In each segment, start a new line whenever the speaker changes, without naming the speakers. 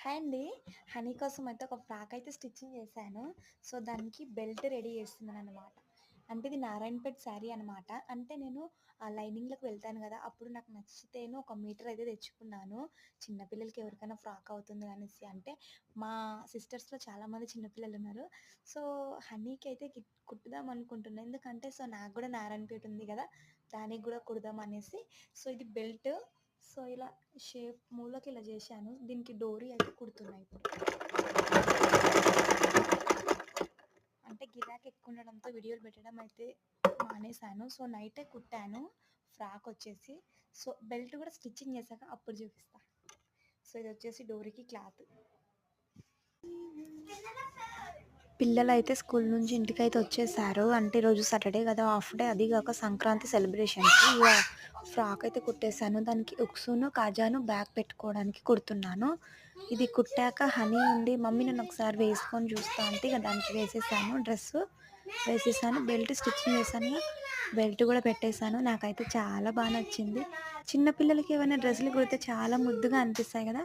Hi అండి. Honey కోసం అయితే ఒక ఫ్రాక్ అయితే స్టిచ్చింగ్ చేశాను. సో, దానికి బెల్ట్ రెడీ చేస్తున్నాననమాట. అంటే ఇది నారాయణపేట్ శారీ అనమాట. అంటే నేను లైనింగ్‌లోకి వెళ్తాను గదా! అప్పుడు నాకు నచ్చితేను ఒక మీటర్ అయితే తెచ్చుకున్నాను. చిన్న పిల్లలకి ఎవరికైనా ఫ్రాక్ అవుతుంది అనేసి. అంటే మా సిస్టర్స్‌లో చాలామంది చిన్న పిల్లలున్నారు. సో, హనీకి అయితే కుట్టుదాం అనుకుంటున్నా. ఎందుకంటే నాకు గూడా నారాయణపేట్ ఉంది గదా! దానికి గూడా కుడదాం అనేసి. సో, ఇది బెల్ట్. సో, ఇలా షేప్ మూలకి ఇలా చేశాను. దీనికి డోరీ అయితే కుడుతున్నా ఇప్పుడు. అంటే గిరాకీ ఎక్కువ ఉండడంతో వీడియోలు పెట్టడం అయితే మానేశాను. సో, నైటే కుట్టాను ఫ్రాక్ వచ్చేసి. సో, బెల్ట్ కూడా స్టిచ్చింగ్ చేశాక అప్పుడు చూపిస్తా. సో, ఇది వచ్చేసి డోరీకి క్లాత్. పిల్లలైతే స్కూల్ నుంచి ఇంటికైతే వచ్చేసారు. అంటే ఈరోజు సాటర్డే కదా, హాఫ్ డే. అది కాక సంక్రాంతి సెలబ్రేషన్‌కి ఇగ ఫ్రాక్ అయితే కుట్టేసాను. దానికి ఉక్సును, కాజాను బ్యాగ్ పెట్టుకోవడానికి కుడుతున్నాను. ఇది కుట్టాక హనీ ఉండి, "మమ్మీ నన్ను ఒకసారి వేసుకొని చూస్తా" అంటే ఇక దానికి వేసేసాను. డ్రెస్సు వేసేసాను. బెల్ట్ స్టిచ్చింగ్ చేశానుగా, బెల్ట్ కూడా పెట్టేసాను. నాకైతే చాలా బాగా నచ్చింది. చిన్న పిల్లలకి ఏమైనా డ్రెస్సులు కుడితే చాలా ముద్దుగా అనిపిస్తాయి కదా!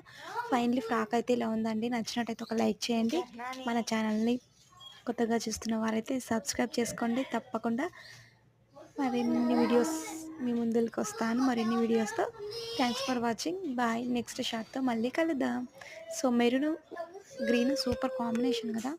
ఫైనల్లీ ఫ్రాక్ అయితే ఇలా ఉందండి. నచ్చినట్టయితే ఒక లైక్ చేయండి. మన ఛానల్‌ని కొత్తగా చూస్తున్న వారైతే సబ్స్క్రైబ్ చేసుకోండి తప్పకుండా. మరిన్ని వీడియోస్ మీ ముందుకు వస్తాను మరిన్ని వీడియోస్తో. Thanks for watching. Bye. Next షాట్తో మళ్ళీ కలుద్దాం. So, maroon green super combination కదా!